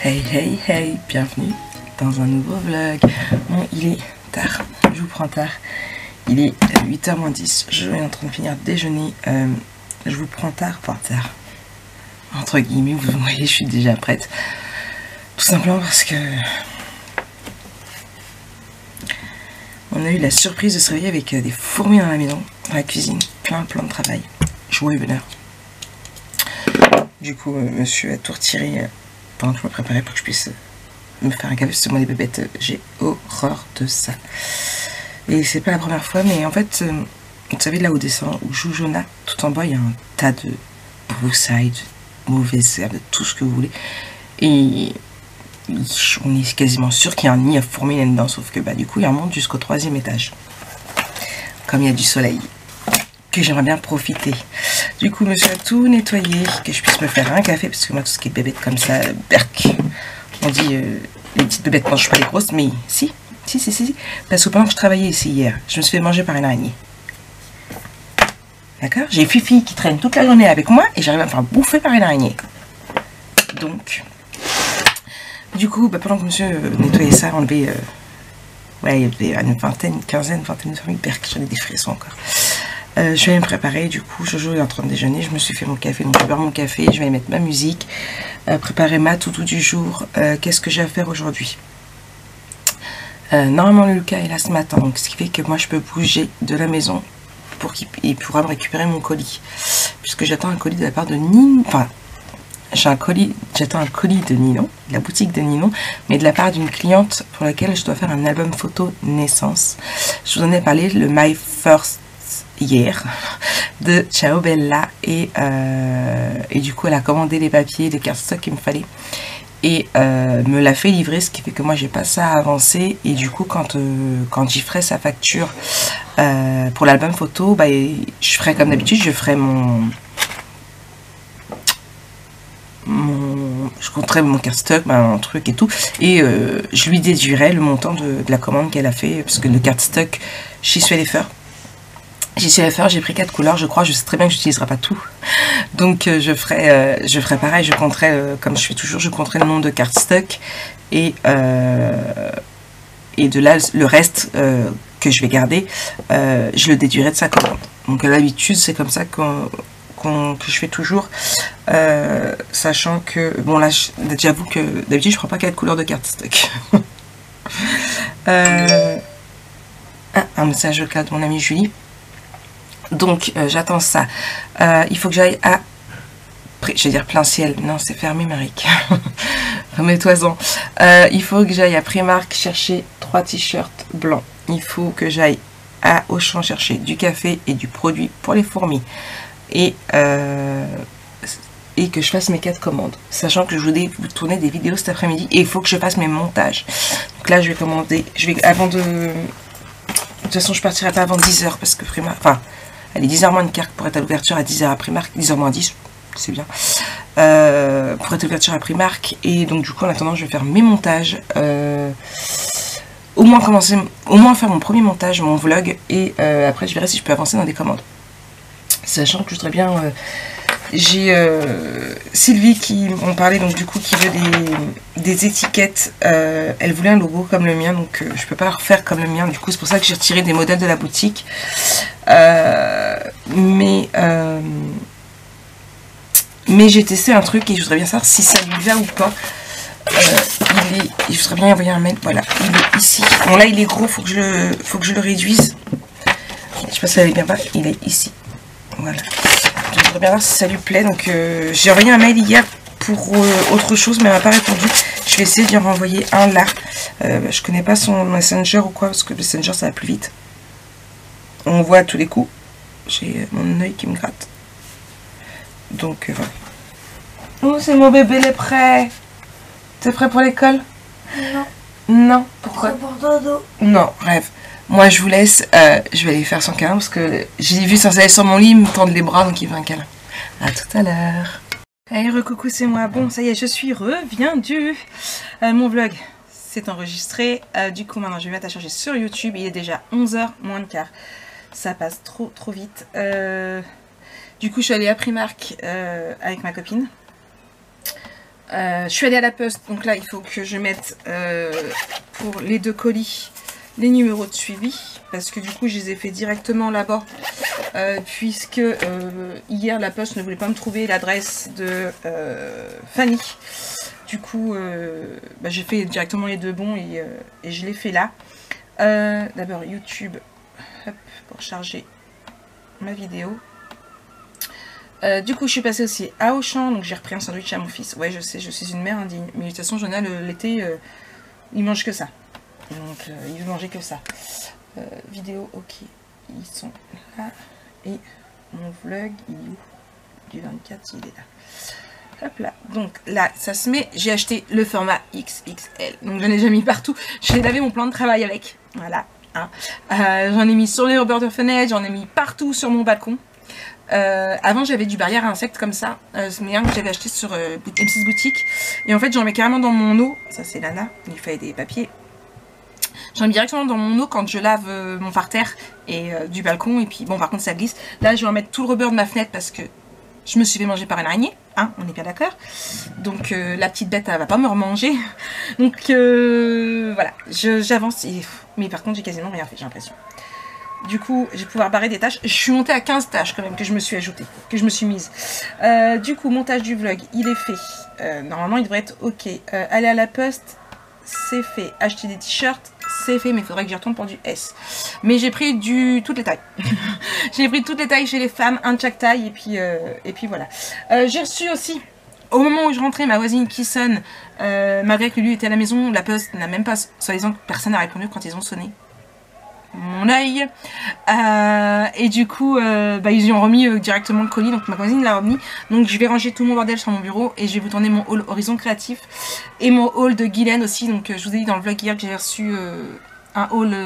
Hey hey hey, bienvenue dans un nouveau vlog. Bon, il est tard, je vous prends tard. Il est 8h moins 10, je suis en train de finir de déjeuner. Je vous prends tard, pas tard. Entre guillemets, vous voyez, je suis déjà prête. Tout simplement parce que on a eu la surprise de se réveiller avec des fourmis dans la maison, dans la cuisine, plein de travail. Joie et bonheur. Du coup, monsieur a tout retiré pendant que je me préparais pour que je puisse me faire un café. Parce que moi, les bébêtes, j'ai horreur de ça. Et c'est pas la première fois, mais en fait, vous savez, là où descend, où joue Jonah, tout en bas, il y a un tas de broussailles, de mauvaises herbes, de tout ce que vous voulez. Et on est quasiment sûr qu'il y a un nid à fourmis là-dedans, sauf que bah, du coup, il remonte jusqu'au 3e étage. Comme il y a du soleil, que j'aimerais bien profiter. Du coup, monsieur a tout nettoyé, que je puisse me faire un café, parce que moi, tout ce qui est bébête comme ça, berk. On dit, les petites bébêtes ne mangent pas les grosses, mais si. Parce que pendant que je travaillais ici hier, je me suis fait manger par une araignée. D'accord? J'ai Fifi qui traîne toute la journée avec moi, et j'arrive à me faire bouffer par une araignée. Donc, du coup, bah, pendant que monsieur nettoyait ça, enlevé, ouais, il y avait une quinzaine de fourmis, berk, j'en ai des frissons encore. Je vais me préparer, du coup, Jojo est en train de déjeuner, je me suis fait mon café, donc je vais boire mon café, je vais mettre ma musique, préparer ma toutou du jour. Qu'est-ce que j'ai à faire aujourd'hui? Normalement, Lucas est là ce matin, donc ce qui fait que moi, je peux bouger de la maison pour qu'il pourra me récupérer mon colis. Puisque j'attends un colis de la part de Ninon, enfin, j'attends un colis de Ninon, de la boutique de Ninon, mais de la part d'une cliente pour laquelle je dois faire un album photo naissance. Je vous en ai parlé, le My First hier de Ciao Bella, et du coup elle a commandé les papiers de cardstock qu'il me fallait et me l'a fait livrer, ce qui fait que moi j'ai pas ça à avancer. Et du coup quand j'y ferai sa facture pour l'album photo, bah, je ferai comme d'habitude, je ferai je compterai mon cardstock, mon truc et tout, et je lui déduirai le montant de la commande qu'elle a fait, parce que le cardstock, j'y suis allée faire. J'ai pris 4 couleurs, je crois. Je sais très bien que je n'utiliserai pas tout. Donc je ferai pareil, je compterai, comme je fais toujours, je compterai le nombre de cardstock. Et de là, le reste que je vais garder, je le déduirai de sa commande. Donc à l'habitude, c'est comme ça que je fais toujours. Sachant que, bon là, j'avoue que d'habitude, je ne prends pas 4 couleurs de cardstock. Un message vocal de mon amie Julie. Donc j'attends ça. Il faut que j'aille à, je vais dire plein ciel, non c'est fermé Maric. Remets-toi-en. Il faut que j'aille à Primark chercher 3 t-shirts blancs. Il faut que j'aille à Auchan chercher du café et du produit pour les fourmis. Et que je fasse mes 4 commandes. Sachant que je voulais vous tourner des vidéos cet après-midi et il faut que je fasse mes montages. Donc là je vais commander, avant de... De toute façon je partirai pas avant 10h parce que Primark, enfin... Elle est 10h moins de quart pour être à l'ouverture à 10h à Primark, 10h moins 10, c'est bien. Pour être à l'ouverture à Primark. Et donc du coup en attendant je vais faire mes montages. Au moins faire mon premier montage, mon vlog. Et après je verrai si je peux avancer dans des commandes. Sachant que je voudrais bien... j'ai Sylvie qui m'en parlait, donc du coup qui veut des étiquettes. Elle voulait un logo comme le mien, donc je peux pas refaire comme le mien. Du coup c'est pour ça que j'ai retiré des modèles de la boutique. Mais j'ai testé un truc et je voudrais bien savoir si ça lui va ou pas. Je voudrais bien envoyer un mail. Voilà, il est ici. Bon là il est gros, faut que je le réduise. Je sais pas si ça va bien pas. Il est ici. Voilà. Je voudrais bien voir si ça lui plaît. Donc j'ai envoyé un mail hier pour autre chose, mais elle m'a pas répondu. Je vais essayer de lui en renvoyer un là. Je connais pas son Messenger ou quoi, parce que le Messenger ça va plus vite. On voit à tous les coups. J'ai mon œil qui me gratte. Donc voilà. Oh c'est mon bébé, il est prêt. T'es prêt pour l'école? Non. Non. Pourquoi? Pour dodo. Non, rêve. Moi je vous laisse, je vais aller faire son câlin parce que j'ai vu sans aller sur mon lit, il me tendre les bras, donc il veut un câlin. À tout à l'heure. Hey, recoucou, c'est moi. Bon, ça y est, je suis reviendue. Mon vlog s'est enregistré. Du coup, maintenant, je vais mettre à charger sur YouTube. Il est déjà 11h moins de quart. Ça passe trop vite. Du coup, je suis allée à Primark avec ma copine. Je suis allée à la poste, donc là il faut que je mette pour les 2 colis les numéros de suivi, parce que du coup je les ai fait directement là-bas, puisque hier la poste ne voulait pas me trouver l'adresse de Fanny. Du coup bah, j'ai fait directement les 2 bons et je les fais là. D'abord YouTube, hop, pour charger ma vidéo. Du coup je suis passée aussi à Auchan, donc j'ai repris un sandwich à mon fils. Ouais, je sais, je suis une mère indigne, mais de toute façon Jonah l'été il mange que ça, donc il veut manger que ça. Vidéo, ok, ils sont là, et mon vlog il est où? Du 24, il est là. Hop là, donc là ça se met, j'ai acheté le format XXL, donc j'en ai déjà mis partout, je l'ai lavé mon plan de travail avec, voilà, hein. J'en ai mis sur les rebords de fenêtre, j'en ai mis partout sur mon balcon. Avant j'avais du barrière à insectes comme ça, mais un que j'avais acheté sur M6 Boutique, et en fait j'en mets carrément dans mon eau, ça c'est Lana, il fallait des papiers, j'en mets directement dans mon eau quand je lave mon parterre et du balcon, et puis bon par contre ça glisse. Là je vais en mettre tout le rebord de ma fenêtre parce que je me suis fait manger par une araignée, hein, on est bien d'accord, donc la petite bête elle va pas me remanger, donc voilà, j'avance, mais par contre j'ai quasiment rien fait, j'ai l'impression. Du coup, je vais pouvoir barrer des tâches. Je suis montée à 15 tâches quand même que je me suis ajoutée, que je me suis mise. Du coup, montage du vlog, il est fait. Normalement, il devrait être ok. Aller à la poste, c'est fait. Acheter des t-shirts, c'est fait, mais il faudrait que j'y retourne pour du S. Mais j'ai pris toutes les tailles. J'ai pris toutes les tailles chez les femmes, un de chaque taille, et puis voilà. J'ai reçu aussi, au moment où je rentrais, ma voisine qui sonne, malgré que lui était à la maison, la poste n'a même pas, soi-disant, personne n'a répondu quand ils ont sonné. Mon œil, et du coup bah, ils y ont remis directement le colis, donc ma voisine l'a remis, donc je vais ranger tout mon bordel sur mon bureau et je vais vous tourner mon haul Horizon Créatif et mon haul de Guylaine aussi. Donc je vous ai dit dans le vlog hier que j'ai reçu un haul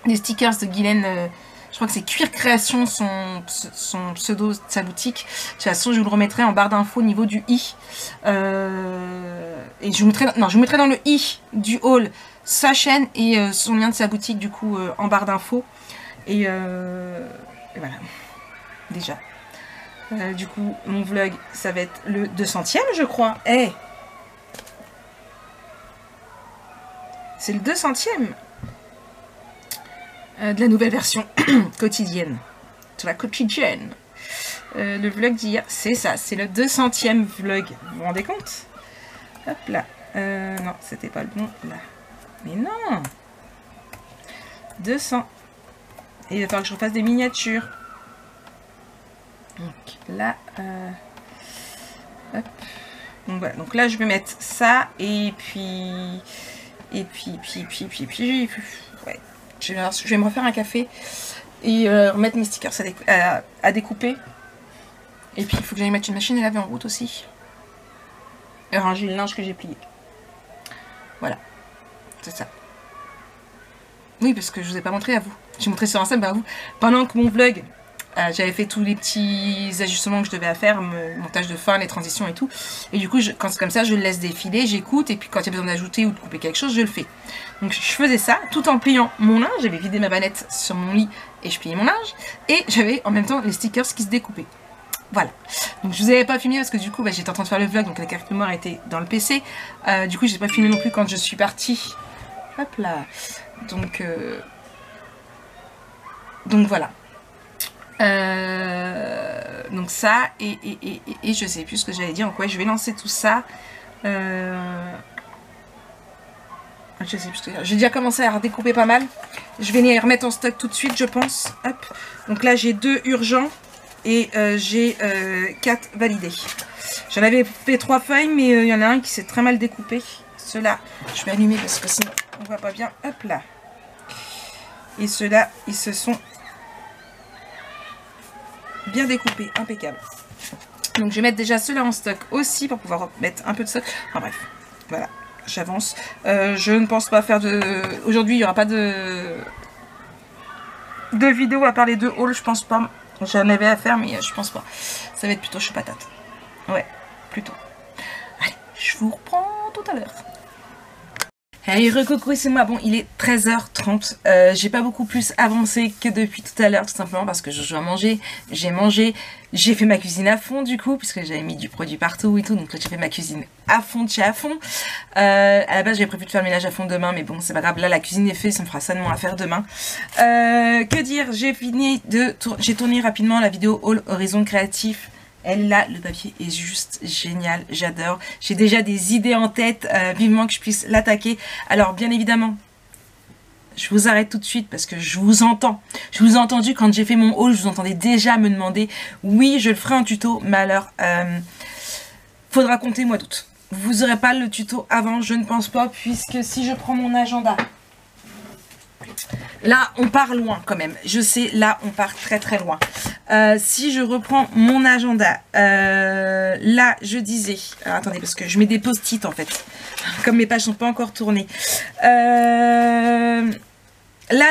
des stickers de Guylaine, je crois que c'est Cuir Création son pseudo de sa boutique. De toute façon je vous le remettrai en barre d'infos au niveau du i, et je vous mettrai dans le i du haul sa chaîne et son lien de sa boutique du coup en barre d'infos, et voilà déjà. Du coup mon vlog ça va être le 200e je crois, c'est le 200e de la nouvelle version quotidienne, de la quotidienne. Le vlog d'hier c'est ça, c'est le 200e vlog, vous vous rendez compte? Hop là, non c'était pas le bon là. Mais non, 200. Et il va falloir que je refasse des miniatures. Donc là, hop. Donc voilà. Donc là, je vais mettre ça et puis, ouais. Je vais me refaire un café et remettre mes stickers à découper. Et puis il faut que j'aille mettre une machine à laver en route aussi. Et ranger le linge que j'ai plié. Voilà. C'est ça. Oui, parce que je vous ai pas montré à vous. J'ai montré sur Insta, bah à vous. Pendant que mon vlog, j'avais fait tous les petits ajustements que je devais faire, montage de fin, les transitions et tout. Et du coup, quand c'est comme ça, je le laisse défiler, j'écoute. Et puis quand il y a besoin d'ajouter ou de couper quelque chose, je le fais. Donc je faisais ça tout en pliant mon linge. J'avais vidé ma vanette sur mon lit et je pliais mon linge. Et j'avais en même temps les stickers qui se découpaient. Voilà, donc je vous avais pas filmé parce que du coup bah, j'étais en train de faire le vlog, donc la carte mémoire était dans le PC. Du coup j'ai pas filmé non plus quand je suis partie. Hop là. Donc voilà. Donc ça et je sais plus ce que j'allais dire. Donc ouais, je vais lancer tout ça. Je sais plus ce que j'ai déjà commencé à redécouper pas mal. Je vais les remettre en stock tout de suite, je pense. Hop. Donc là j'ai 2 urgents et j'ai 4 validés. J'en avais fait 3 feuilles, mais il y en a un qui s'est très mal découpé. Ceux-là, je vais allumer parce que sinon on voit pas bien. Hop là. Et ceux-là, ils se sont bien découpés, impeccable. Donc je vais mettre déjà ceux-là en stock aussi pour pouvoir mettre un peu de stock. Enfin bref, voilà, j'avance. Je ne pense pas faire de... Aujourd'hui, il n'y aura pas de vidéo à part les 2 hauls, je pense pas. J'en avais à faire, mais je pense pas. Ça va être plutôt chaud patate. Ouais, plutôt. Allez, je vous reprends tout à l'heure. Hey, recoucou, c'est moi. Bon, il est 13h30. J'ai pas beaucoup plus avancé que depuis tout à l'heure, tout simplement parce que je joue à manger. J'ai mangé, j'ai fait ma cuisine à fond du coup, puisque j'avais mis du produit partout et tout. Donc là, j'ai fait ma cuisine à fond de chez à fond. À la base, j'avais prévu de faire le ménage à fond demain, mais bon, c'est pas grave. Là, la cuisine est faite, ça me fera seulement à faire demain. Que dire, j'ai tourné rapidement la vidéo All Horizon Créatif. Elle là, le papier est juste génial, j'adore. J'ai déjà des idées en tête, vivement que je puisse l'attaquer. Alors bien évidemment, je vous arrête tout de suite parce que je vous entends. Je vous ai entendu quand j'ai fait mon haul, je vous entendais déjà me demander, oui je le ferai en tuto, mais alors, faudra compter mois d'août. Vous n'aurez pas le tuto avant, je ne pense pas, puisque si je prends mon agenda... Là, on part loin quand même. Je sais, là, on part très très loin. Si je reprends mon agenda, là, je disais... Alors, attendez, parce que je mets des post-it en fait. Comme mes pages sont pas encore tournées. Là,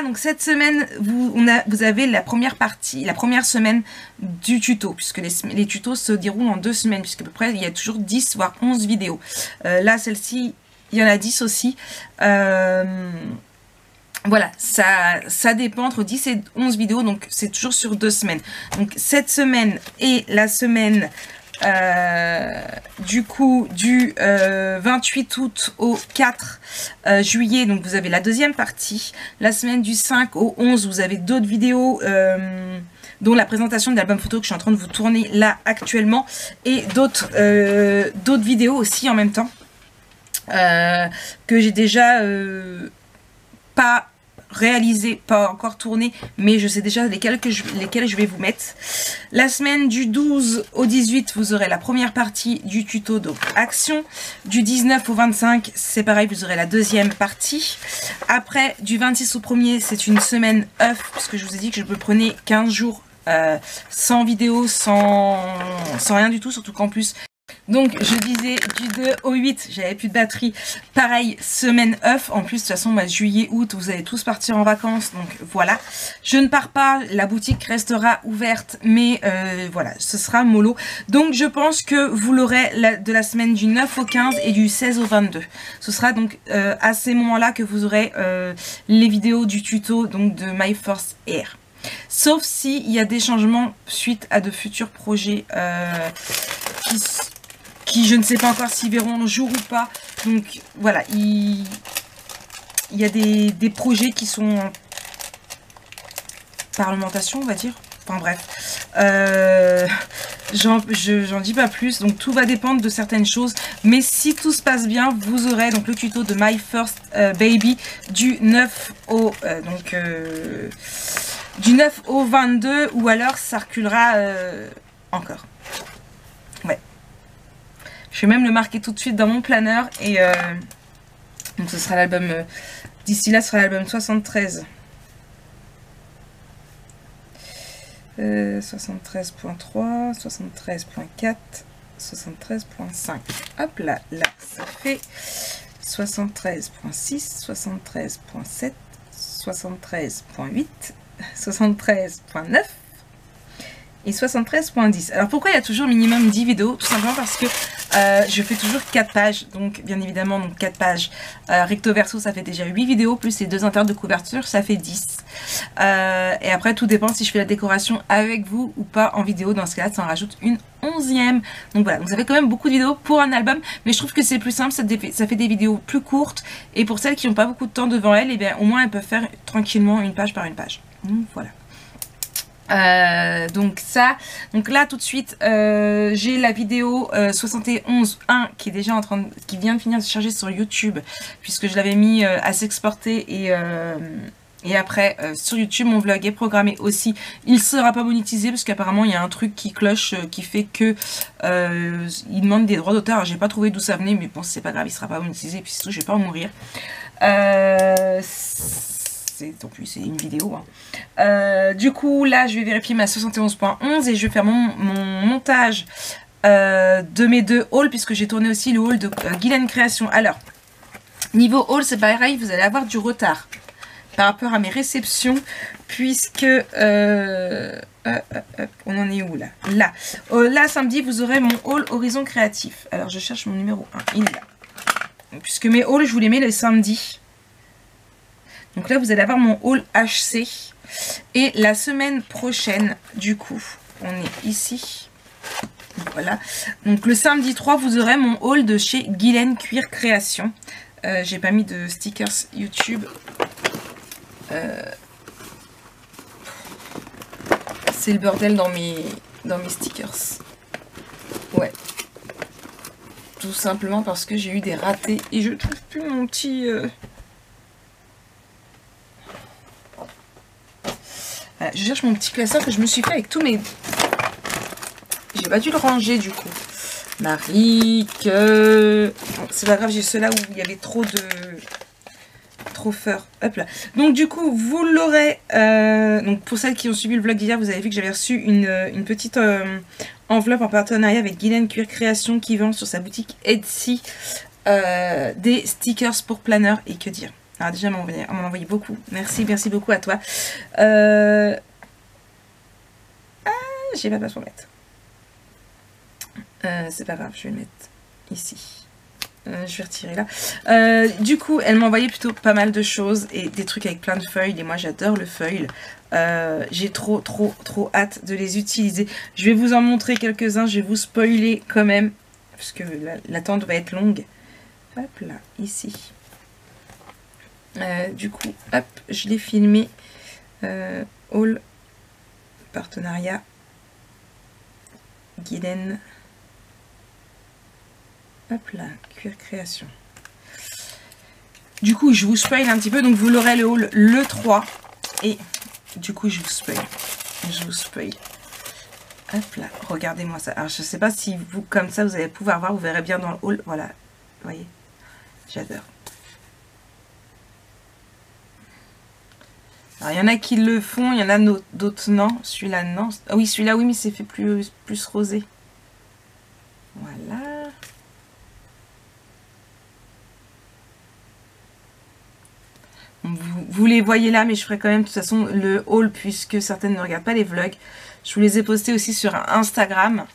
donc cette semaine, vous avez la première partie, la première semaine du tuto. Puisque les tutos se déroulent en 2 semaines. Puisqu'à peu près, il y a toujours 10 voire 11 vidéos. Là, celle-ci, il y en a 10 aussi. Voilà, ça dépend entre 10 et 11 vidéos, donc c'est toujours sur 2 semaines. Donc cette semaine et la semaine du coup du 28 août au 4 juillet, donc vous avez la deuxième partie. La semaine du 5 au 11, vous avez d'autres vidéos, dont la présentation de l'album photo que je suis en train de vous tourner là actuellement, et d'autres vidéos aussi en même temps, que j'ai déjà pas réalisé, pas encore tourné, mais je sais déjà lesquels je vais vous mettre. La semaine du 12 au 18, vous aurez la première partie du tuto, donc action. Du 19 au 25, c'est pareil, vous aurez la deuxième partie. Après, du 26 au 1er, c'est une semaine off, puisque je vous ai dit que je me prenais 15 jours sans vidéo, sans rien du tout, surtout qu'en plus... Donc je disais du 2 au 8, j'avais plus de batterie, pareil, semaine off, en plus de toute façon moi, juillet, août, vous allez tous partir en vacances, donc voilà. Je ne pars pas, la boutique restera ouverte, mais voilà, ce sera mollo. Donc je pense que vous l'aurez de la semaine du 9 au 15 et du 16 au 22. Ce sera donc à ces moments-là que vous aurez les vidéos du tuto donc de My First Air. Sauf s'il y a des changements suite à de futurs projets qui je ne sais pas encore s'ils verront le jour ou pas. Donc voilà, il y a des projets qui sont en parlementation, on va dire. Enfin bref, j'en dis pas plus. Donc tout va dépendre de certaines choses. Mais si tout se passe bien, vous aurez donc le tuto de My First Baby du 9 au... du 9 au 22, ou alors ça reculera encore. Ouais. Je vais même le marquer tout de suite dans mon planeur. Et donc ce sera l'album... d'ici là, ce sera l'album 73. 73.3, 73.4, 73.5. Hop là, là, ça fait 73.6, 73.7, 73.8, 73.9 et 73.10. Alors pourquoi il y a toujours minimum 10 vidéos? Tout simplement parce que je fais toujours 4 pages, donc bien évidemment donc 4 pages recto verso, ça fait déjà 8 vidéos, plus les 2 intérieurs de couverture, ça fait 10. Et après tout dépend si je fais la décoration avec vous ou pas en vidéo. Dans ce cas là, ça en rajoute une 11e. Donc voilà, donc ça fait quand même beaucoup de vidéos pour un album, mais je trouve que c'est plus simple, ça fait des vidéos plus courtes, et pour celles qui n'ont pas beaucoup de temps devant elles, et bien au moins elles peuvent faire tranquillement une page par une page. Donc voilà. Donc ça, donc là tout de suite j'ai la vidéo 71.1 qui est déjà qui vient de finir de se charger sur YouTube, puisque je l'avais mis à s'exporter, et après sur YouTube mon vlog est programmé aussi. Il sera pas monétisé parce qu'apparemment il y a un truc qui cloche qui fait que il demande des droits d'auteur. J'ai pas trouvé d'où ça venait, mais bon c'est pas grave, il sera pas monétisé, puis surtout je vais pas en mourir. En plus c'est une vidéo hein. Du coup là je vais vérifier ma 71.11 et je vais faire mon montage de mes 2 hauls, puisque j'ai tourné aussi le haul de Guylaine Création. Alors niveau haul c'est pareil, vous allez avoir du retard par rapport à mes réceptions, puisque on en est où là? Là samedi vous aurez mon haul Horizon Créatif. Alors je cherche mon numéro 1, il est là. puisque mes hauls, je vous les mets le samedi. Donc là, vous allez avoir mon haul HC. Et la semaine prochaine, du coup, on est ici. Voilà. Donc le samedi 3, vous aurez mon haul de chez Guylaine Cuir Création. J'ai pas mis de stickers YouTube. C'est le bordel dans mes stickers. Ouais. Tout simplement parce que j'ai eu des ratés et je trouve plus mon petit... Voilà, je cherche mon petit classeur que je me suis fait avec tous mes... J'ai pas dû le ranger du coup. Marie, que... Bon, c'est pas grave, j'ai ceux-là où il y avait trop de... Trop feur. Hop là. Donc du coup, vous l'aurez... donc pour celles qui ont suivi le vlog d'hier, vous avez vu que j'avais reçu une petite enveloppe en partenariat avec Guylaine Cuir Création qui vend sur sa boutique Etsy des stickers pour planeur et que dire. Alors déjà, on m'en a envoyé beaucoup. Merci, merci beaucoup à toi. Ah, j'ai pas de place pour mettre. C'est pas grave, je vais le mettre ici. Je vais retirer là. Du coup, elle m'a envoyé plutôt pas mal de choses et des trucs avec plein de feuilles. Et moi, j'adore le feuille. J'ai trop hâte de les utiliser. Je vais vous en montrer quelques-uns. Je vais vous spoiler quand même. Parce que l'attente va être longue. Hop là, ici. Du coup, hop, je l'ai filmé. Haul partenariat Guylaine. Hop là, Cuir Création. Du coup, je vous spoil un petit peu. Donc, vous l'aurez le haul le 3. Et du coup, je vous spoil. Je vous spoil. Hop là, regardez-moi ça. Alors, je sais pas si vous, comme ça, vous allez pouvoir voir. Vous verrez bien dans le haul. Voilà, vous voyez. J'adore. Alors, il y en a qui le font. Il y en a d'autres non. Celui-là, non. Ah oui, celui-là, oui, mais c'est fait plus rosé. Voilà. Vous les voyez là, mais je ferai quand même de toute façon le haul puisque certaines ne regardent pas les vlogs. Je vous les ai postés aussi sur Instagram.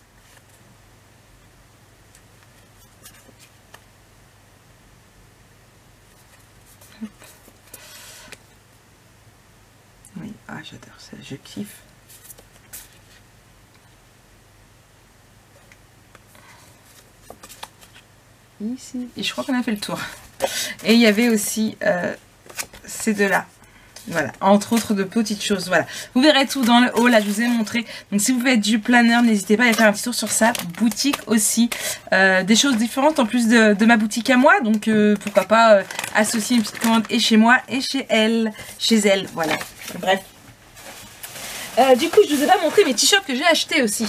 Oui, ah j'adore ça, je kiffe. Ici, et je crois qu'on a fait le tour. Et il y avait aussi ces deux-là. Voilà, entre autres de petites choses. Voilà, vous verrez tout dans le haul. Là, je vous ai montré. Donc, si vous faites du planeur, n'hésitez pas à aller faire un petit tour sur sa boutique aussi. Des choses différentes en plus de ma boutique à moi. Donc, pourquoi pas associer une petite commande et chez moi et chez elle. Voilà. Bref. Du coup, je vous ai pas montré mes t-shirts que j'ai achetés aussi.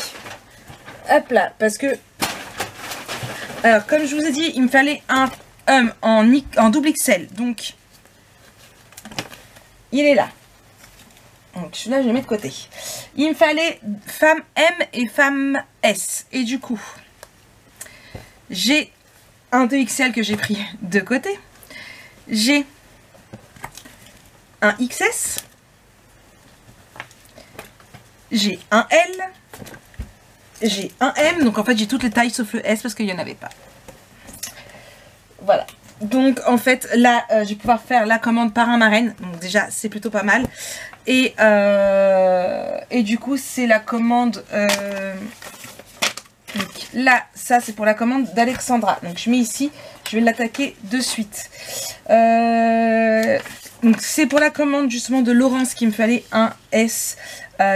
Hop là, parce que... Alors, comme je vous ai dit, il me fallait un en double XL. Donc... il est là. Donc celui-là, je le mets de côté. Il me fallait femme M et femme S. Et du coup, j'ai un 2XL que j'ai pris de côté. J'ai un XS. J'ai un L. J'ai un M. Donc en fait, j'ai toutes les tailles sauf le S parce qu'il n'y en avait pas. Voilà. Donc en fait là je vais pouvoir faire la commande par un marraine. Donc déjà c'est plutôt pas mal. Et du coup c'est la commande donc là ça c'est pour la commande d'Alexandra. Donc je mets ici, je vais l'attaquer de suite. Donc c'est pour la commande justement de Laurence qu'il me fallait un S.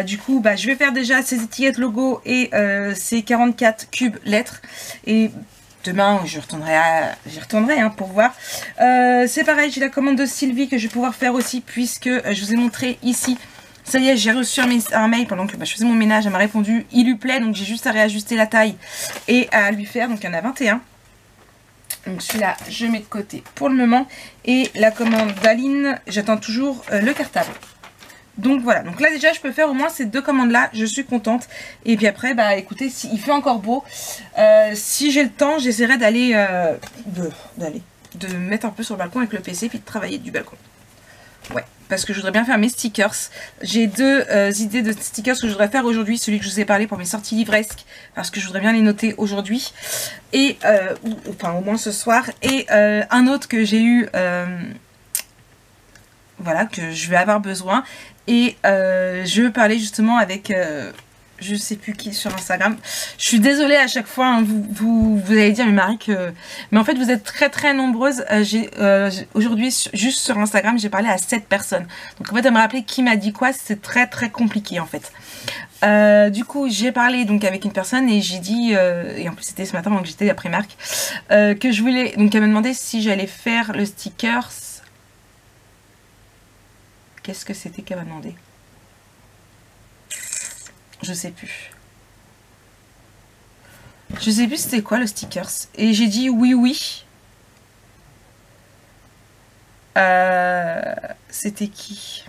Du coup bah, je vais faire déjà ces étiquettes logo et ces 44 cubes lettres. Et demain, j'y retournerai hein, pour voir. C'est pareil, j'ai la commande de Sylvie que je vais pouvoir faire aussi puisque je vous ai montré ici. Ça y est, j'ai reçu un mail pendant que je faisais mon ménage. Elle m'a répondu, il lui plaît. Donc j'ai juste à réajuster la taille et à lui faire. Donc il y en a 21. Donc celui-là, je mets de côté pour le moment. Et la commande d'Aline, j'attends toujours le cartable. Donc voilà, donc là déjà je peux faire au moins ces deux commandes là, je suis contente. Et puis après, bah écoutez, s'il fait encore beau, si j'ai le temps, j'essaierai d'aller, de me mettre un peu sur le balcon avec le PC puis de travailler du balcon. Ouais, parce que je voudrais bien faire mes stickers. J'ai deux idées de stickers que je voudrais faire aujourd'hui. Celui que je vous ai parlé pour mes sorties livresques, parce que je voudrais bien les noter aujourd'hui. Et, enfin au moins ce soir. Et un autre que j'ai eu, voilà, que je vais avoir besoin. Et je veux parler justement avec... je sais plus qui sur Instagram. Je suis désolée à chaque fois, hein, vous allez dire, mais Marie, mais en fait vous êtes très nombreuses. Aujourd'hui, juste sur Instagram, j'ai parlé à 7 personnes. Donc en fait, de me rappeler qui m'a dit quoi, c'est très compliqué en fait. Du coup, j'ai parlé donc avec une personne et j'ai dit, et en plus c'était ce matin, donc j'étais après Marc, que je voulais, donc elle m'a demandé si j'allais faire le stickers. Qu'est-ce que c'était qu'elle m'a demandé? Je sais plus. Je sais plus c'était quoi le stickers. Et j'ai dit oui. C'était qui?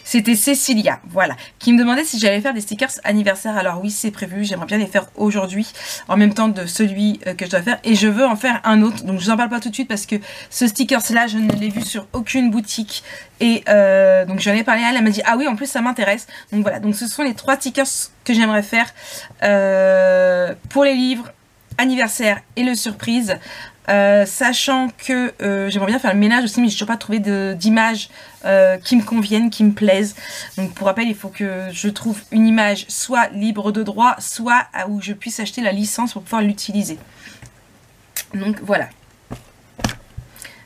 C'était Cécilia, voilà, qui me demandait si j'allais faire des stickers anniversaire. Alors oui, c'est prévu, j'aimerais bien les faire aujourd'hui, en même temps de celui que je dois faire. Et je veux en faire un autre, donc je vous en parle pas tout de suite parce que ce stickers-là, je ne l'ai vu sur aucune boutique. Et donc j'en ai parlé à elle, elle m'a dit, ah oui, en plus ça m'intéresse. Donc voilà, donc ce sont les 3 stickers que j'aimerais faire pour les livres, anniversaire et le surprise. Sachant que j'aimerais bien faire le ménage aussi, mais je n'ai toujours pas trouvé d'images qui me conviennent, qui me plaisent. Donc pour rappel, il faut que je trouve une image soit libre de droit, soit où je puisse acheter la licence pour pouvoir l'utiliser. Donc voilà.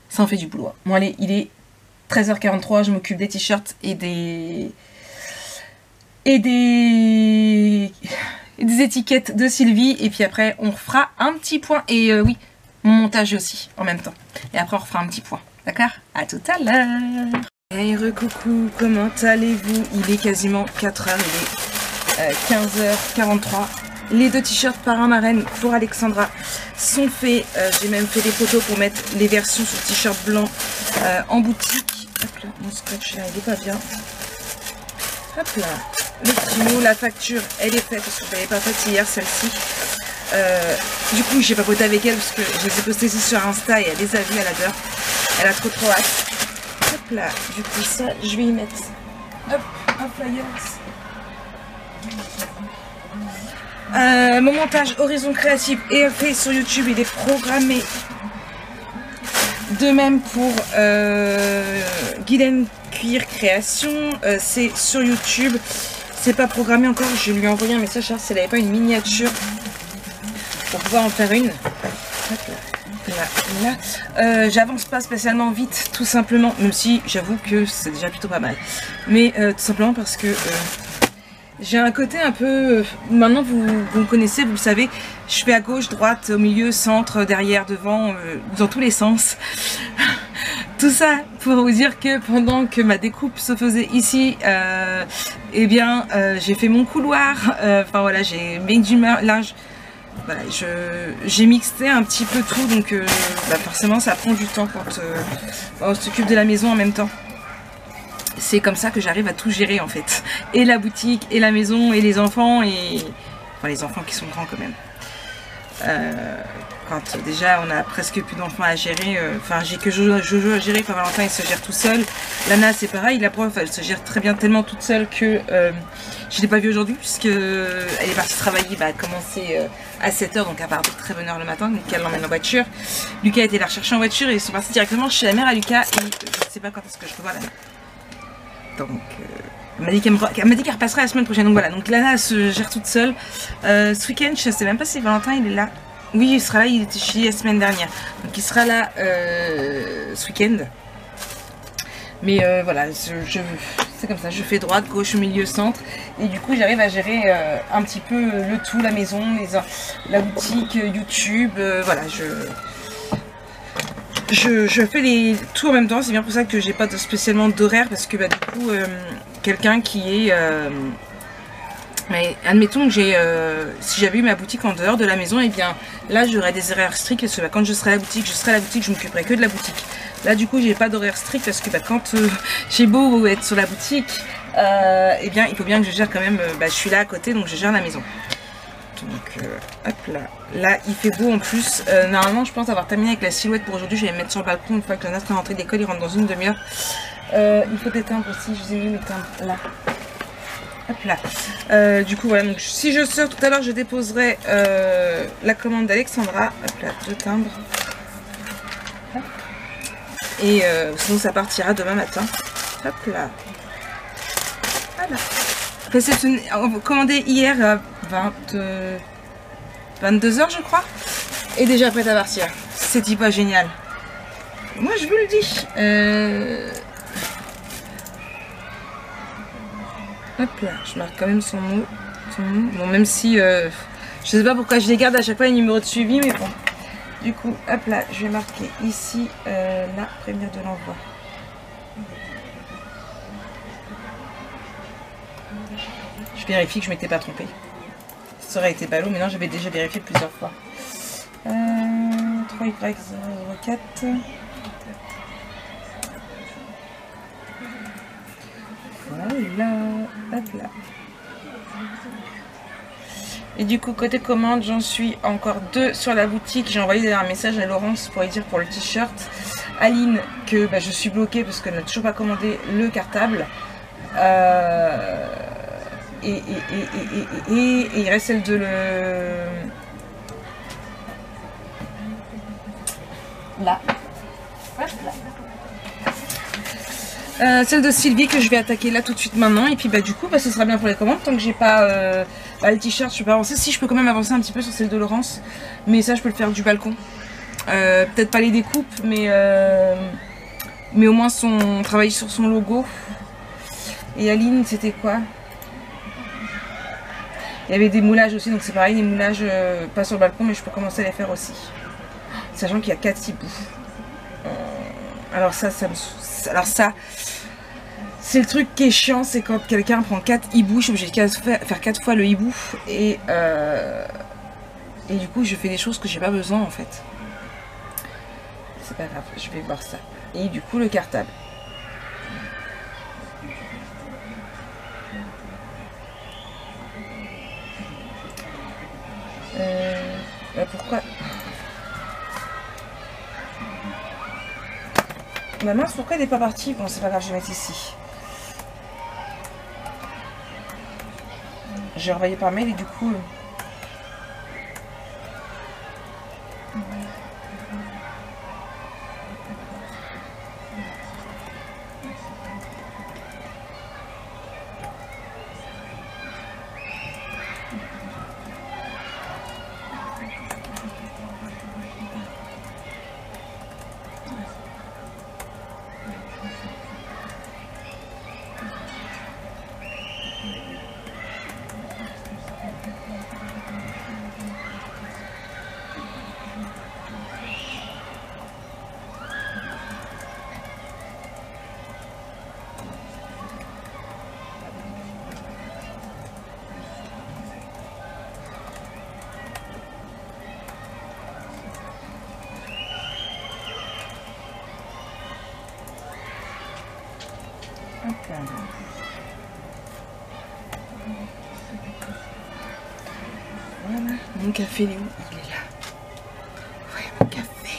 Ça en fait du boulot. Bon allez, il est 13h43, je m'occupe des t-shirts et des étiquettes de Sylvie. Et puis après, on fera un petit point. Et oui, mon montage aussi en même temps. Et après, on refera un petit point. D'accord? À tout à l'heure. Hey, recoucou, comment allez-vous? Il est quasiment 4h, il est 15h43. Les 2 t-shirts parrain marraine pour Alexandra sont faits. J'ai même fait des photos pour mettre les versions sur t-shirt blanc en boutique. Hop là, mon scotch là, il est pas bien. Hop là, le petit mot, la facture, elle est faite parce que je l'avais pas faite hier, celle-ci. Du coup, j'ai papoté avec elle parce que je les ai postées aussi sur Insta et elle les a vues, elle adore. Elle a trop hâte. Hop là, du coup, ça, je vais y mettre. Hop, un flyers. Mon montage Horizon Créatif est fait sur YouTube, il est programmé. De même pour Guylaine Cuir Création, c'est sur YouTube. C'est pas programmé encore, je lui ai envoyé un message si elle n'avait pas une miniature pour pouvoir en faire une. Là. J'avance pas spécialement vite, tout simplement, même si j'avoue que c'est déjà plutôt pas mal. Mais tout simplement parce que j'ai un côté un peu... maintenant vous me connaissez, vous le savez, je fais à gauche, droite, au milieu, centre, derrière, devant, dans tous les sens. Tout ça pour vous dire que pendant que ma découpe se faisait ici, eh bien j'ai fait mon couloir, enfin voilà, j'ai mis du linge. Voilà, j'ai mixé un petit peu tout, donc bah forcément ça prend du temps quand on s'occupe de la maison en même temps. C'est comme ça que j'arrive à tout gérer en fait. Et la boutique, et la maison, et les enfants, et... Enfin les enfants qui sont grands quand même. Quand déjà on a presque plus d'enfants à gérer, enfin j'ai que Jojo à gérer, enfin Valentin il se gère tout seul. Lana c'est pareil, la prof elle se gère très bien, tellement toute seule que je ne l'ai pas vue aujourd'hui puisque elle est partie travailler, bah, elle a commencé à 7h, donc à part de très bonne heure le matin, donc elle l'emmène en voiture. Lucas était la rechercher en voiture et ils sont partis directement chez la mère à Lucas et je ne sais pas quand est-ce que je peux voir Lana. Donc elle m'a dit qu'elle repasserait la semaine prochaine, donc voilà, donc Lana elle se gère toute seule. Ce week-end je ne sais même pas si Valentin il est là. Oui, il sera là, il était chez lui la semaine dernière. Donc il sera là ce week-end. Mais voilà, c'est comme ça, je fais droite, gauche, milieu, centre. Et du coup, j'arrive à gérer un petit peu le tout, la maison, la boutique, YouTube. Voilà, je fais tout en même temps. C'est bien pour ça que j'ai pas spécialement d'horaire. Parce que bah, du coup, quelqu'un qui est... mais admettons que si j'avais eu ma boutique en dehors de la maison, et eh bien là j'aurais des horaires stricts parce que bah, quand je serai à la boutique, je m'occuperai que de la boutique. Là du coup j'ai pas d'horaire strict parce que bah, quand j'ai beau être sur la boutique, eh bien il faut bien que je gère quand même, bah, je suis là à côté donc je gère la maison. Donc hop là. Là il fait beau en plus. Normalement je pense avoir terminé avec la silhouette pour aujourd'hui. Je vais les mettre sur le balcon une fois que Jonathan est rentré d'école. Il rentre dans une demi-heure. Il faut des timbres aussi. Je vous ai mis mes timbres là. Hop là. Du coup voilà. Donc si je sors tout à l'heure je déposerai la commande d'Alexandra. Hop là. 2 timbres. Et sinon ça partira demain matin. Hop là. Voilà. Réceptionné, commandé hier à 22 h je crois. Et déjà prête à partir. C'est pas génial. Moi je vous le dis. Hop là, je marque quand même son nom. Bon, même si je sais pas pourquoi je les garde à chaque fois les numéros de suivi, mais bon. Du coup, hop là, je vais marquer ici la première de l'envoi. Je vérifie que je m'étais pas trompée. Ça aurait été ballot, mais non, j'avais déjà vérifié plusieurs fois. 3Y004. Voilà, hop là. Et du coup, côté commande, j'en suis encore 2 sur la boutique. J'ai envoyé un message à Laurence pour lui dire pour le t-shirt. Aline que je suis bloquée parce qu'elle n'a toujours pas commandé le cartable. Et il reste celle de celle de Sylvie que je vais attaquer là tout de suite maintenant. Et puis du coup ce sera bien pour les commandes. Tant que j'ai pas les t-shirts, je peux pas avancer. Si, je peux quand même avancer un petit peu sur celle de Laurence. Mais ça je peux le faire du balcon. Peut-être pas les découpes, mais au moins travailler sur son logo. Et Aline, c'était quoi? Il y avait des moulages aussi, donc c'est pareil, des moulages pas sur le balcon, mais je peux commencer à les faire aussi. Sachant qu'il y a 4 hiboux. Alors ça c'est le truc qui est chiant, c'est quand quelqu'un prend 4 hiboux, je suis obligée de faire 4 fois le hibou. Et du coup, je fais des choses que j'ai pas besoin en fait. C'est pas grave, je vais voir ça. Et du coup, le cartable. Pourquoi? Ma mince, pourquoi elle n'est pas partie? Bon, c'est pas grave, je vais mettre ici. J'ai envoyé par mail et du coup... Voilà, mon café, il est où? Il est là. Ouais, mon café.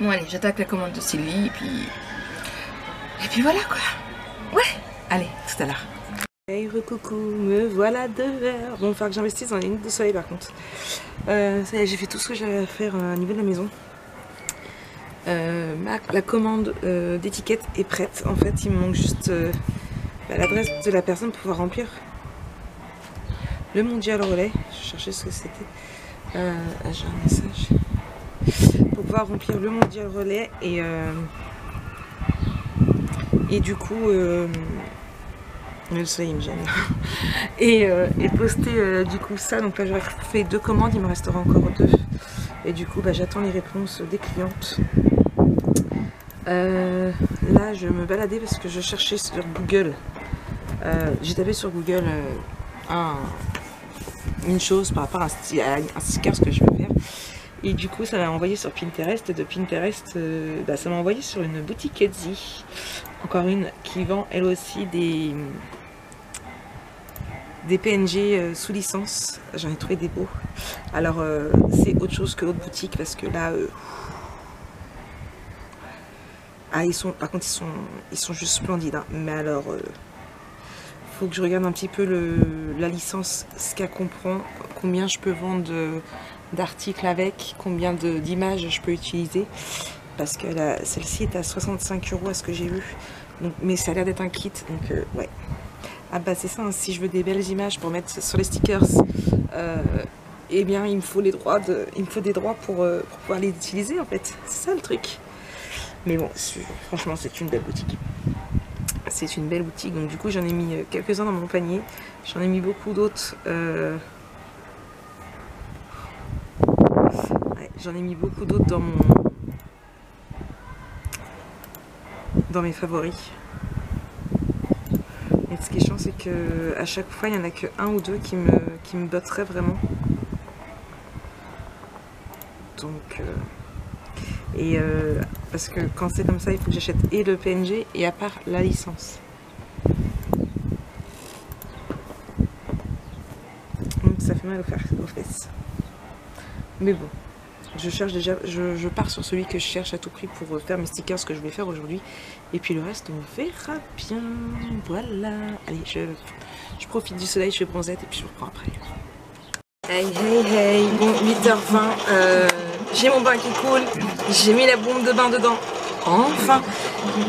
Bon, allez, j'attaque la commande de Sylvie, et puis voilà quoi. Ouais, allez, tout à l'heure. Hey, recoucou, me voilà de verre. Bon, il va falloir que j'investisse dans les lunettes de soleil par contre. Ça y est, j'ai fait tout ce que j'avais à faire au niveau de la maison. La commande d'étiquette est prête. En fait, il me manque juste l'adresse de la personne pour pouvoir remplir le mondial relais. Je cherchais ce que c'était. J'ai un message. Pour pouvoir remplir le mondial relais et du coup le soleil me gêne. et poster du coup ça. Donc là j'aurais fait 2 commandes, il me restera encore 2. Et du coup j'attends les réponses des clientes. Là je me baladais parce que je cherchais sur Google. J'ai tapé sur Google une chose par rapport à un sticker, ce que je veux faire. Et du coup ça m'a envoyé sur Pinterest. Et de Pinterest ça m'a envoyé sur une boutique Etsy. Encore une qui vend elle aussi des des PNG sous licence. J'en ai trouvé des beaux. Alors c'est autre chose que l'autre boutique parce que là ah, par contre ils sont juste splendides hein. Mais alors faut que je regarde un petit peu la licence, ce qu'elle comprend, combien je peux vendre d'articles avec, combien d'images je peux utiliser, parce que celle-ci est à 65 € à ce que j'ai vu, donc, mais ça a l'air d'être un kit, donc ouais. Ah bah c'est ça, hein, si je veux des belles images pour mettre sur les stickers, eh bien il me faut des droits pour pouvoir les utiliser en fait, c'est ça le truc. Mais bon, franchement c'est une belle boutique. C'est une belle boutique, donc du coup j'en ai mis quelques-uns dans mon panier, j'en ai mis beaucoup d'autres, ouais, j'en ai mis beaucoup d'autres dans mes favoris. Et ce qui est chiant c'est que à chaque fois il n'y en a que un ou deux qui me botteraient vraiment. Donc parce que quand c'est comme ça il faut que j'achète et le PNG et à part la licence. Donc ça fait mal aux fesses. Mais bon, je cherche déjà, je pars sur celui que je cherche à tout prix pour faire mes stickers, ce que je vais faire aujourd'hui. Et puis le reste on verra bien. Voilà. Allez, je profite du soleil, je fais bronzette et puis je reprends après. Hey hey hey, bon 8h20, j'ai mon bain qui coule, j'ai mis la bombe de bain dedans, enfin,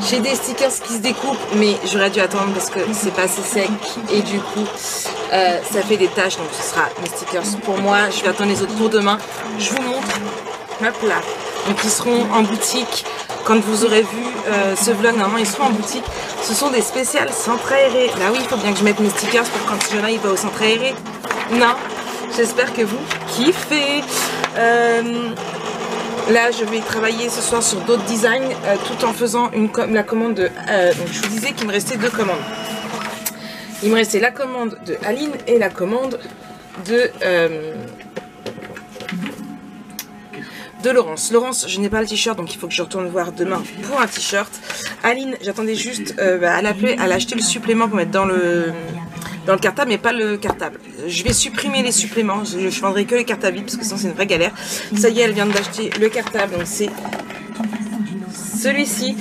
j'ai des stickers qui se découpent, mais j'aurais dû attendre parce que c'est pas assez sec et du coup ça fait des taches, donc ce sera mes stickers pour moi, je vais attendre les autres pour demain, je vous montre, hop là, donc ils seront en boutique, quand vous aurez vu ce vlog, normalement ils seront en boutique, ce sont des spéciales centre aéré, bah oui il faut bien que je mette mes stickers pour quand il y en a il va au centre aéré, non. J'espère que vous kiffez. Là, je vais travailler ce soir sur d'autres designs tout en faisant la commande de... donc, je vous disais qu'il me restait 2 commandes. Il me restait la commande de Aline et la commande de Laurence. Laurence, je n'ai pas le t-shirt, donc il faut que je retourne voir demain pour un t-shirt. Aline, j'attendais juste à l'appeler, à acheter le supplément pour mettre dans le cartable, mais pas le cartable. Je vais supprimer les suppléments, je vendrai que les cartables parce que sinon c'est une vraie galère. Ça y est, elle vient d'acheter le cartable, donc c'est celui-ci.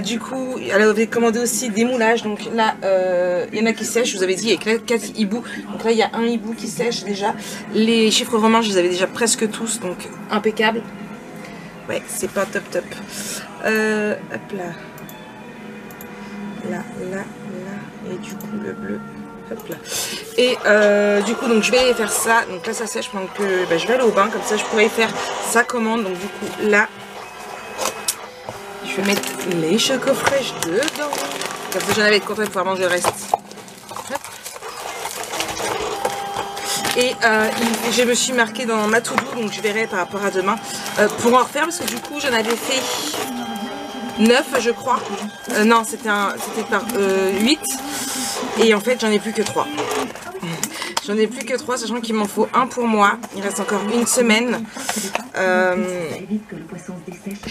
Du coup, elle avait commandé aussi des moulages, donc là, il y en a qui sèchent, je vous avais dit, il y a 4 hiboux. Donc là, il y a un hibou qui sèche déjà. Les chiffres romains, je les avais déjà presque tous, donc impeccable. Ouais, c'est pas top. Hop là. Là. Et du coup le bleu, hop là. Et du coup donc je vais faire ça, donc là ça sèche pendant que je vais aller au bain, comme ça je pourrais faire sa commande. Donc du coup là je vais mettre les chocos fraîches dedans, comme ça j'en avais content de pouvoir manger le reste. Hop. Et je me suis marquée dans ma to-do, donc je verrai par rapport à demain pour en refaire, parce que du coup j'en avais fait 9 je crois, non c'était par 8 et en fait j'en ai plus que 3. J'en ai plus que 3, sachant qu'il m'en faut un pour moi, il reste encore une semaine. Je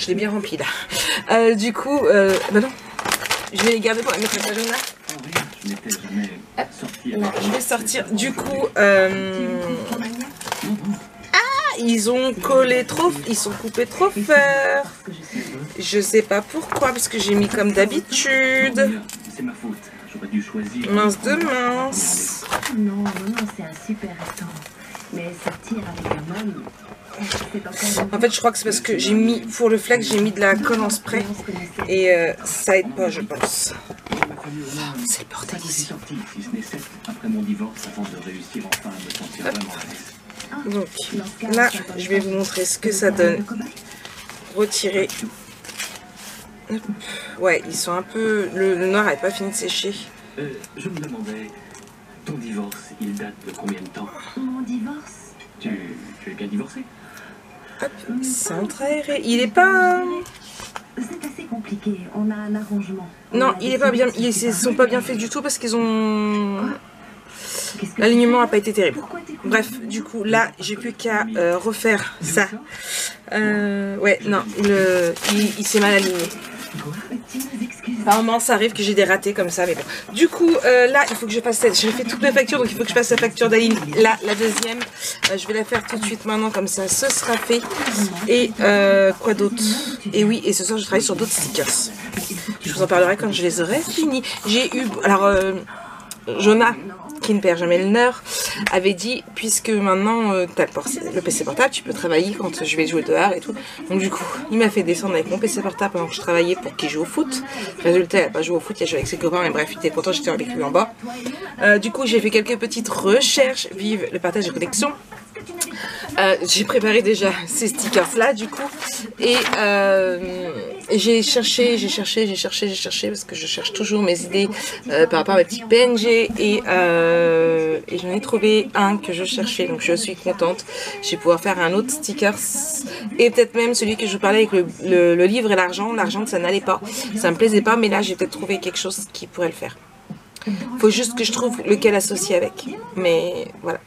l'ai bien rempli là. Du coup, bah non, je vais les garder pour les mettre à la jaune là. Hop, je vais sortir. Du coup, ils ont collé trop, ils sont coupés trop fort. Je sais pas pourquoi, parce que j'ai mis comme d'habitude. C'est ma faute. J'aurais dû choisir. Mince de mince. Non, c'est un super restaurant. Mais sortir avec un homme. En fait, je crois que c'est parce que j'ai mis, pour le flex, j'ai mis de la colle en spray. Et ça aide pas, je pense. C'est le bordel ici. Donc, là, je vais vous montrer ce que ça donne. Retirer. Ouais, ils sont un peu... Le noir n'avait pas fini de sécher. Je me demandais, ton divorce, il date de combien de temps? Mon divorce? Tu es bien divorcée? Hop, centre aéré. Il est pas... C'est assez compliqué, on a un arrangement. Non, il est pas bien... Ils sont pas bien faits du tout parce qu'ils ont... L'alignement n'a pas été terrible. Bref, du coup, là, j'ai plus qu'à refaire ça. Ouais, non, il s'est mal aligné. Par moments, ça arrive que j'ai des ratés comme ça, mais bon. Du coup, là, il faut que je fasse cette... J'ai fait toutes mes factures, donc il faut que je fasse la facture d'Aline. Là, la deuxième, je vais la faire tout de suite maintenant, comme ça, ce sera fait. Et quoi d'autre? Et oui, et ce soir, je travaille sur d'autres stickers. Je vous en parlerai quand je les aurai finis. J'ai eu... Alors, Jonah, qui ne perd jamais le nord, avait dit, puisque maintenant tu as le PC portable, tu peux travailler quand je vais jouer dehors et tout. Donc du coup, il m'a fait descendre avec mon PC portable pendant que je travaillais pour qu'il joue au foot. Résultat, il n'a pas joué au foot, il a joué avec ses copains, mais bref, il était content, j'étais avec lui en bas. Du coup, j'ai fait quelques petites recherches, vive le partage de connexion. J'ai préparé déjà ces stickers là du coup et j'ai cherché parce que je cherche toujours mes idées par rapport à mes petits PNG et j'en ai trouvé un que je cherchais, donc je suis contente. Je vais pouvoir faire un autre sticker et peut-être même celui que je vous parlais avec le livre et l'argent. L'argent, ça n'allait pas, ça me plaisait pas, mais là j'ai peut-être trouvé quelque chose qui pourrait le faire. Faut juste que je trouve lequel associer avec, mais voilà.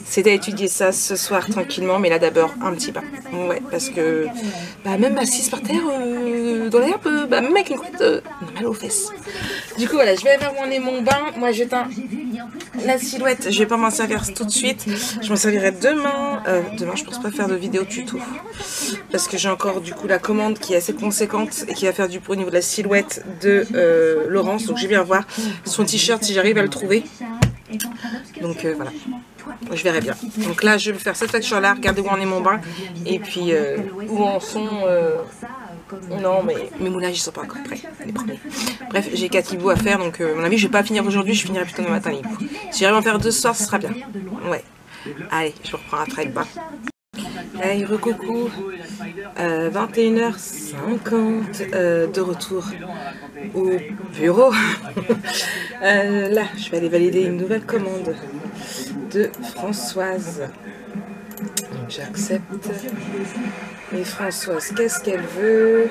C'est à étudier ça ce soir tranquillement, mais là d'abord un petit bain. Ouais, parce que même assise par terre dans l'herbe, même avec une couette, on a mal aux fesses. Du coup voilà, je vais faire mon bain. Moi j'éteins la silhouette, je vais pas m'en servir tout de suite. Je m'en servirai demain. Demain je pense pas faire de vidéo tuto. Parce que j'ai encore du coup la commande qui est assez conséquente et qui va faire du bruit au niveau de la silhouette de Laurence. Donc je vais bien voir son t-shirt si j'arrive à le trouver. Donc voilà, je verrai bien. Donc là je vais faire cette facture là, regardez où en est mon bain. Et puis où en sont non mais mes moulages ils sont pas encore prêts, les premiers. Bref, j'ai 4 hiboux à faire, donc à mon avis je vais pas finir aujourd'hui, je finirai plutôt demain matin les hiboux. Si j'arrive à en faire 2 ce soir, ce sera bien. Ouais. Allez, je reprends après le bain. Hey, recoucou, 21h50, de retour au bureau. Là, je vais aller valider une nouvelle commande de Françoise. Donc j'accepte. Et Françoise, qu'est-ce qu'elle veut?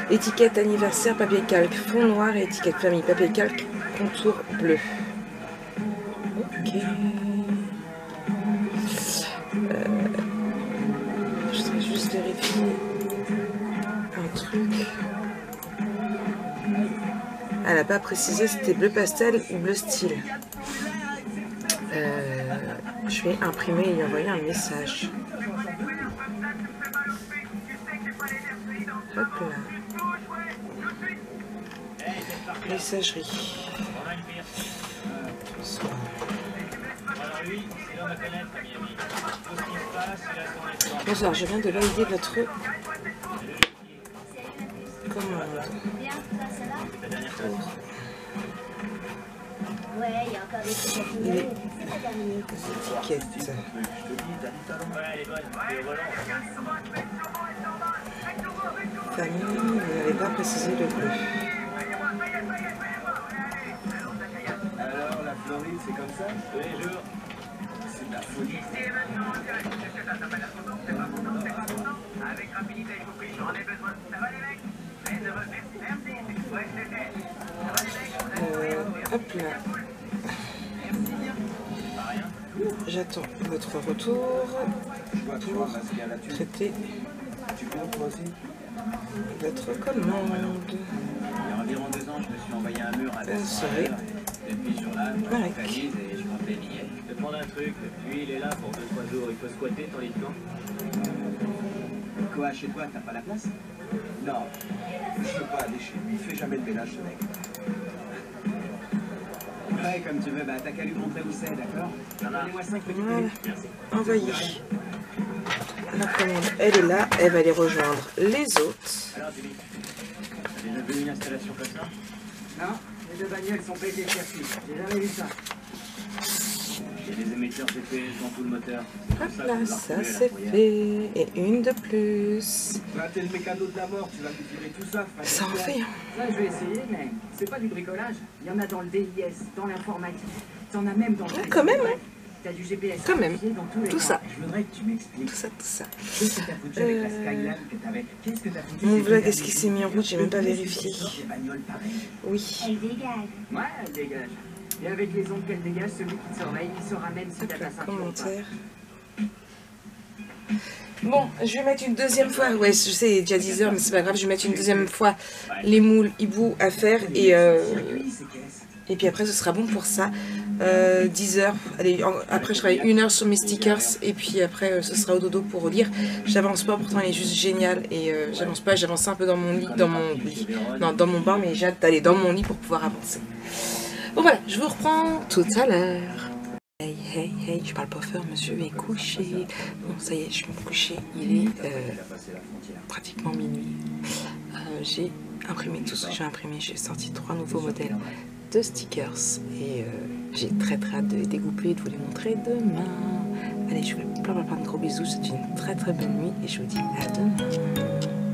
Étiquette anniversaire, papier calque, fond noir et étiquette famille, papier calque, contour bleu. Ok. Je vais juste vérifier un truc. Elle n'a pas précisé si c'était bleu pastel ou bleu style. Je vais imprimer et lui envoyer un message. Hop là. Messagerie. Bonsoir, je viens de valider votre commande. Les étiquettes. Famille, vous n'avez pas précisé le bleu. Alors, la Floride, c'est comme ça? Tous les jours. C'est de la folie. Avec rapidité, je vous prie, j'en ai besoin. Ça va les mecs? Merci. Ouais, c'était. Hop là. J'attends votre retour pour traiter votre commande. Il y a environ 2 ans, je me suis envoyé un mur à la soirée. Depuis ce jour-là, je m'organise et je compte les billets. Je te demande un truc, lui il est là pour 2-3 jours, il peut squatter ton lit de camp. Quoi, chez toi, t'as pas la place? Non, je peux pas aller chez lui, il fait jamais de ménage ce mec. Ouais, comme tu veux, bah t'as qu'à lui montrer où c'est, d'accord? Donnez-moi 5 petites minutes. Merci. Envoyé. La commande, elle est là, elle va aller rejoindre les autres. Alors, Jimmy, t'as déjà vu une installation comme ça? Non, les 2 bagnoles sont pétées de châssis. J'ai jamais vu ça. Il y a des émetteurs GPS dans tout le moteur. Hop là, ça c'est fait. Et une de plus. T'es le mécano de la mort, tu vas me tirer tout ça. Ça en fait. Ça, je vais essayer, mais c'est pas du bricolage. Il y en a dans le DIS, dans l'informatique. T'en as même dans le... Quand même, hein. T'as du GPS. Quand même. Dans tous les Tout ça. Je voudrais que tu m'expliques. Tout ça. Qu'est-ce que t'as foutu avec la Skyline que t'avais? Qu'est-ce que t'as foutu? Mon vlog, est-ce qu'il s'est mis en route? J'ai même pas vérifié. Des bagnoles pareilles. Oui. Elle dégage. Ouais, elle dégage. Et avec les ondes qu'elle dégage, celui qui te surveille, il saura même si t'as ta ceinture ou pas. Commentaire. Bon, je vais mettre une deuxième fois. Ouais, je sais, il est déjà 10 h, mais c'est pas grave. Je vais mettre une deuxième fois les moules hibou à faire. Et puis après, ce sera bon pour ça. 10 h. Allez, après, je travaille 1 heure sur mes stickers. Et puis après, ce sera au dodo pour relire. J'avance pas, pourtant, elle est juste géniale. Et j'avance pas, j'avance un peu dans mon lit. Non, dans mon bain, mais j'ai hâte d'aller dans mon lit pour pouvoir avancer. Bon, voilà, je vous reprends tout à l'heure. Hey, hey, hey, je parle pas fort, monsieur est couché. Bon, ça y est, je suis couchée. Il est pratiquement minuit. J'ai imprimé tout ce que j'ai imprimé. J'ai sorti 3 nouveaux modèles de stickers. Et j'ai très hâte de les découper et de vous les montrer demain. Allez, je vous fais plein de gros bisous. C'est une très bonne nuit et je vous dis à demain.